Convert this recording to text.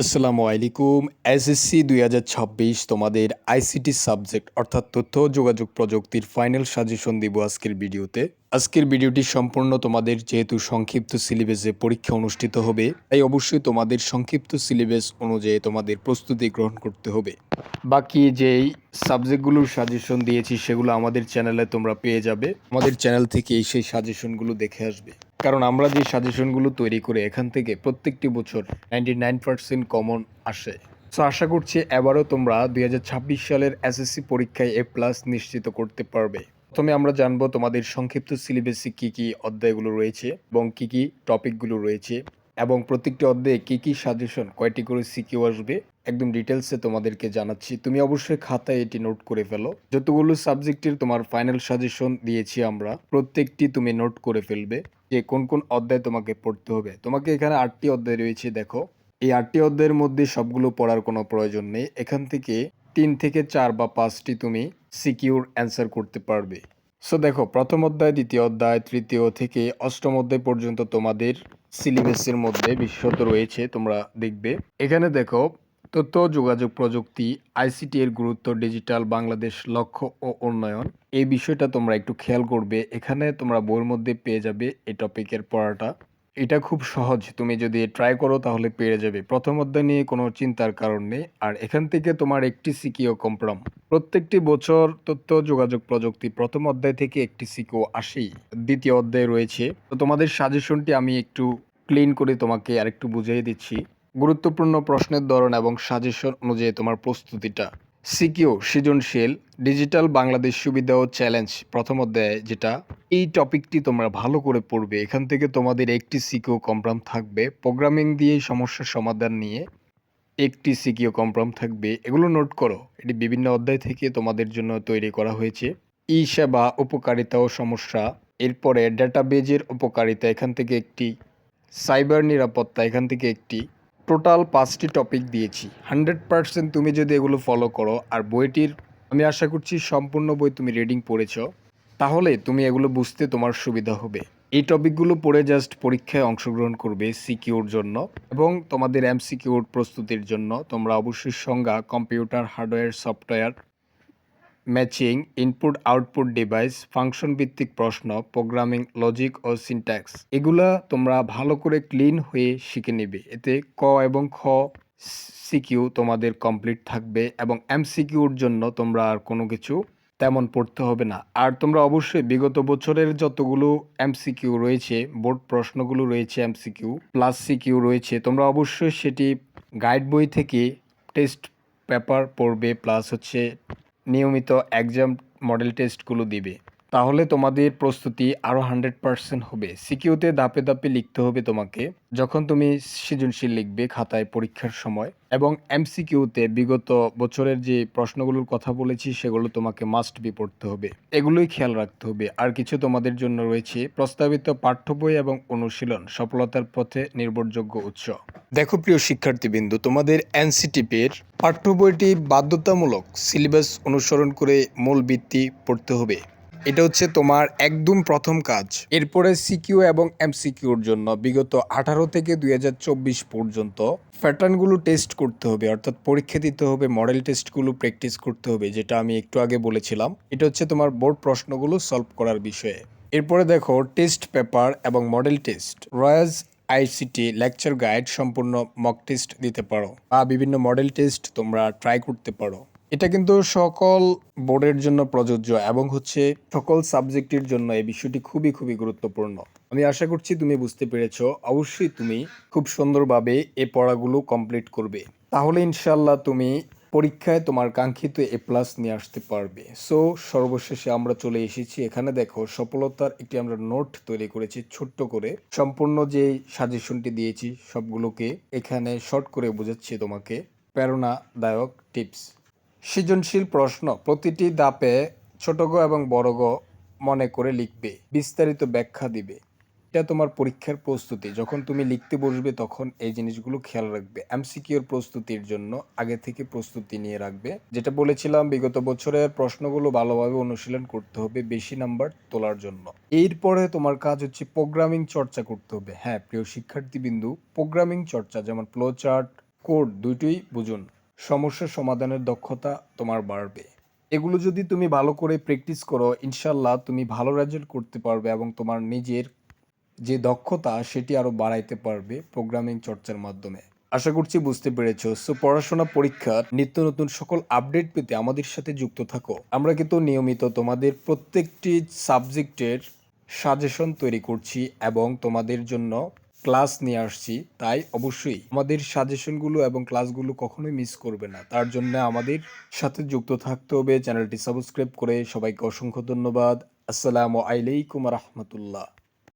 আসসালামু আলাইকুম। এসএসসি ২০২৬ তোমাদের আইসিটি সাবজেক্ট অর্থাৎ তথ্য ও যোগাযোগ প্রযুক্তির ফাইনাল সাজেশন দিব আজকের ভিডিওতে। আজকের ভিডিওটি সম্পূর্ণ তোমাদের যেহেতু সংক্ষিপ্ত সিলেবাসে পরীক্ষা অনুষ্ঠিত হবে, তাই অবশ্যই তোমাদের সংক্ষিপ্ত সিলেবাস অনুযায়ী তোমাদের প্রস্তুতি গ্রহণ করতে হবে। বাকি যেই সাবজেক্টগুলোর সাজেশন দিয়েছি সেগুলো আমাদের চ্যানেলে তোমরা পেয়ে যাবে। আমাদের চ্যানেল থেকে সেই সাজেশনগুলো দেখে আসবে। কারণ আমরা যে সাজেশনগুলো তৈরি করে এখান থেকে প্রত্যেকটি বছর 99% কমন আসে। সো আশা করছি এবারও তোমরা ২০২৬ সালের এসএসসি পরীক্ষায় এ প্লাস নিশ্চিত করতে পারবে। প্রথমে আমরা জানবো তোমাদের সংক্ষিপ্ত সিলেবাসে কী কী অধ্যায়গুলো রয়েছে এবং কী কী টপিকগুলো রয়েছে এবং প্রত্যেকটি অধ্যায়ে কী কী সাজেশন কয়টি করে সিকিউ আসবে একদম ডিটেলসে তোমাদেরকে জানাচ্ছি। তুমি অবশ্যই খাতায় এটি নোট করে ফেলো। যতগুলো সাবজেক্টের তোমার ফাইনাল সাজেশন দিয়েছি আমরা প্রত্যেকটি তুমি নোট করে ফেলবে যে কোন কোন অধ্যায় তোমাকে পড়তে হবে। তোমাকে এখানে 8টি অধ্যায় রয়েছে, দেখো এই 8টি অধ্যায়ের মধ্যে সবগুলো পড়ার কোনো প্রয়োজন নেই। এখান থেকে 3 থেকে 4 বা 5টি তুমি সিকিউর অ্যান্সার করতে পারবে। সো দেখো প্রথম অধ্যায়, দ্বিতীয় অধ্যায়, তৃতীয় থেকে অষ্টম অধ্যায় পর্যন্ত তোমাদের সিলেবাসের মধ্যে বিশেষত রয়েছে, তোমরা দেখবে। এখানে দেখো তথ্য ও যোগাযোগ প্রযুক্তি, আইসিটি এর গুরুত্ব, ডিজিটাল বাংলাদেশ লক্ষ্য ও উন্নয়ন, এই বিষয়টা তোমরা একটু খেয়াল করবে। এখানে তোমরা বইয়ের মধ্যে পেয়ে যাবে এই টপিকের পড়াটা। এটা খুব সহজ, তুমি যদি ট্রাই করো তাহলে পেয়ে যাবে। প্রথম অধ্যায় নিয়ে কোনো চিন্তার কারণ নেই। আর এখান থেকে তোমার একটি সিকিউ কনফার্ম। প্রত্যেকটি বছর তথ্য যোগাযোগ প্রযুক্তি প্রথম অধ্যায় থেকে একটি সিকিউ আসেই। দ্বিতীয় অধ্যায় রয়েছে, তো তোমাদের সাজেশনটি আমি একটু ক্লিন করে তোমাকে আরেকটু বুঝিয়ে দিচ্ছি। গুরুত্বপূর্ণ প্রশ্নের ধরন এবং সাজেশন অনুযায়ী তোমার প্রস্তুতিটা। সিকিউ সৃজনশীল, ডিজিটাল বাংলাদেশ সুবিধা ও চ্যালেঞ্জ প্রথম অধ্যায়ে যেটা, এই টপিকটি তোমরা ভালো করে পড়বে। এখান থেকে তোমাদের একটি সিকিউ কনফার্ম থাকবে। প্রোগ্রামিং দিয়ে সমস্যার সমাধান নিয়ে একটি সিকিউ কনফার্ম থাকবে। এগুলো নোট করো, এটি বিভিন্ন অধ্যায় থেকে তোমাদের জন্য তৈরি করা হয়েছে। ই সেবা উপকারিতা ও সমস্যা, এরপরে ডেটাবেজের উপকারিতা এখান থেকে একটি, সাইবার নিরাপত্তা এখান থেকে একটি। টোটাল 5টি টপিক দিয়েছি। 100% তুমি যদি এগুলো ফলো করো আর বইটির, আমি আশা করছি সম্পূর্ণ বই তুমি রিডিং পড়েছ, তাহলে তুমি এগুলো বুঝতে তোমার সুবিধা হবে। এই টপিকগুলো পড়ে জাস্ট পরীক্ষায় অংশগ্রহণ করবে সিকিউর জন্য এবং তোমাদের এমসিকিউর প্রস্তুতির জন্য। তোমরা অবশ্যই সংজ্ঞা, computer hardware software, matching, input output device, function ভিত্তিক প্রশ্ন, প্রোগ্রামিং লজিক ও সিনট্যাক্স, এগুলা তোমরা ভালো করে ক্লিন হয়ে শিখে নেবে। এতে ক এবং খ সিকিউ তোমাদের কমপ্লিট থাকবে এবং এমসিকিউর জন্য তোমরা আর কোনো কিছু তেমন পড়তে হবে না। আর তোমরা অবশ্যই বিগত বছরের যতগুলো এমসিকিউ রয়েছে, বোর্ড প্রশ্নগুলো রয়েছে, এমসিকিউ প্লাস সিকিউ রয়েছে, তোমরা অবশ্যই সেটি গাইড বই থেকে টেস্ট পেপার পড়বে, প্লাস হচ্ছে নিয়মিত এক্সাম মডেল টেস্টগুলো দিবে। তাহলে তোমাদের প্রস্তুতি আরও 100% হবে। সিকিউতে ধাপে ধাপে লিখতে হবে তোমাকে যখন তুমি সৃজনশীল লিখবে খাতায় পরীক্ষার সময়, এবং এমসিকিউতে বিগত বছরের যে প্রশ্নগুলোর কথা বলেছি সেগুলো তোমাকে মাস্ট বি পড়তে হবে। এগুলোই খেয়াল রাখতে হবে। আর কিছু তোমাদের জন্য রয়েছে প্রস্তাবিত পাঠ্য বই এবং অনুশীলন সফলতার পথে নির্ভরযোগ্য উৎস। দেখো প্রিয় শিক্ষার্থীবৃন্দ, তোমাদের এনসিটিপির পাঠ্য বইটি বাধ্যতামূলক সিলেবাস অনুসরণ করে মূল ভিত্তি পড়তে হবে। এটা হচ্ছে তোমার একদম প্রথম কাজ। এরপরে সিকিউ এবং এমসিকিউর জন্য বিগত 18 থেকে 2024 পর্যন্ত প্যাটার্নগুলো টেস্ট করতে হবে, অর্থাৎ পরীক্ষা দিতে হবে, মডেল টেস্টগুলো প্র্যাকটিস করতে হবে, যেটা আমি একটু আগে বলেছিলাম। এটা হচ্ছে তোমার বোর্ড প্রশ্নগুলো সলভ করার বিষয়ে। এরপরে দেখো টেস্ট পেপার এবং মডেল টেস্ট, রয়াজ আইসিটি লেকচার গাইড সম্পূর্ণ মক টেস্ট দিতে পারো বা বিভিন্ন মডেল টেস্ট তোমরা ট্রাই করতে পারো। এটা কিন্তু সকল বোর্ডের জন্য প্রযোজ্য এবং হচ্ছে সকল সাবজেক্টের জন্য এই বিষয়টি খুবই খুবই গুরুত্বপূর্ণ। আমি আশা করছি তুমি বুঝতে পেরেছো। অবশ্যই তুমি খুব সুন্দরভাবে এই পড়াগুলো কমপ্লিট করবে, তাহলে ইনশাল্লাহ তুমি পরীক্ষায় তোমার কাঙ্ক্ষিত এ প্লাস নিয়ে আসতে পারবে। সো সর্বশেষে আমরা চলে এসেছি। এখানে দেখো সফলতার একটি আমরা নোট তৈরি করেছি ছোট্ট করে। সম্পূর্ণ যে সাজেশনটি দিয়েছি সবগুলোকে এখানে শর্ট করে বোঝাচ্ছি তোমাকে। প্রেরণাদায়ক টিপস, সৃজনশীল প্রশ্ন প্রতিটি ধাপে ছোট গ এবং বড় গ মনে করে লিখবে, বিস্তারিত ব্যাখ্যা দিবে। এটা তোমার পরীক্ষার প্রস্তুতি। যখন তুমি লিখতে বসবে তখন এই জিনিসগুলো খেয়াল রাখবে। এমসিকিউর প্রস্তুতির জন্য আগে থেকে প্রস্তুতি নিয়ে রাখবে। যেটা বলেছিলাম বিগত বছরের প্রশ্নগুলো ভালোভাবে অনুশীলন করতে হবে বেশি নাম্বার তোলার জন্য। এরপরে তোমার কাজ হচ্ছে প্রোগ্রামিং চর্চা করতে হবে। হ্যাঁ প্রিয় শিক্ষার্থীবিন্দু, প্রোগ্রামিং চর্চা যেমন ফ্লো চার্ট, কোড দুইটোই বুঝুন। সমস্যা সমাধানের দক্ষতা তোমার বাড়বে। এগুলো যদি তুমি ভালো করে প্র্যাকটিস করো, ইনশাল্লাহ তুমি ভালো রেজাল্ট করতে পারবে এবং তোমার নিজের যে দক্ষতা সেটি আরও বাড়াইতে পারবে প্রোগ্রামিং চর্চার মাধ্যমে। আশা করছি বুঝতে পেরেছো। সো পড়াশোনা, পরীক্ষার নিত্য নতুন সকল আপডেট পেতে আমাদের সাথে যুক্ত থাকো। আমরা কিন্তু নিয়মিত তোমাদের প্রত্যেকটি সাবজেক্টের সাজেশন তৈরি করছি এবং তোমাদের জন্য ক্লাস নিয়ে আসছি। তাই অবশ্যই আমাদের সাজেশনগুলো এবং ক্লাসগুলো কখনোই মিস করবে না। তার জন্য আমাদের সাথে যুক্ত থাকতে হবে। চ্যানেলটি সাবস্ক্রাইব করে সবাইকে অসংখ্য ধন্যবাদ। আসসালামু আলাইকুম রহমতুল্লাহ।